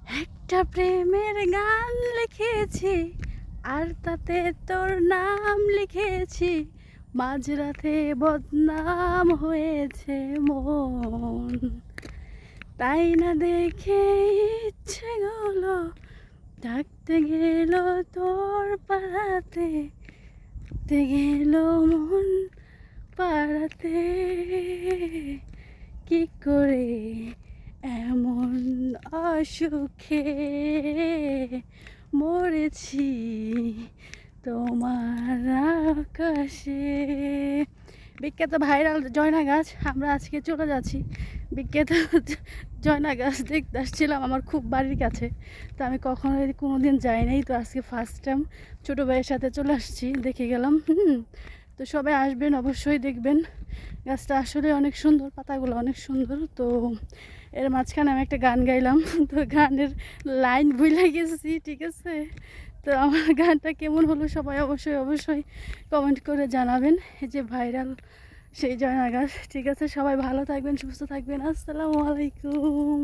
একটা প্রেমের গান লিখেছি আর তাতে তোর নাম লিখেছি, মাঝরাতে বদনাম হয়েছে মন। তাই না দেখে ইচ্ছে গুলো ডাকতে গেল তোর পাড়াতে, গেল মন পাড়াতে। কি করে এমন অসুখে মরেছি তোমার আকাশে। বিখ্যাত ভাইরাল জয়না গাছ, আমরা আজকে চলে যাচ্ছি বিখ্যাত জয়না গাছ দেখতে আসছিলাম আমার খুব বাড়ির কাছে। তো আমি কখনো কোনো দিন যাই নাই, তো আজকে ফার্স্ট টাইম ছোটো ভাইয়ের সাথে চলে আসছি, দেখে গেলাম। তো সবাই আসবেন, অবশ্যই দেখবেন। গাছটা আসলে অনেক সুন্দর, পাতাগুলো অনেক সুন্দর। তো এর মাঝখানে আমি একটা গান গাইলাম, তো গানের লাইন ভুলে গেছি, ঠিক আছে। তো আমার গানটা কেমন হলো সবাই অবশ্যই অবশ্যই কমেন্ট করে জানাবেন। এই যে ভাইরাল সেই জয়না গাছ, ঠিক আছে। সবাই ভালো থাকবেন, সুস্থ থাকবেন। আসসালামু আলাইকুম।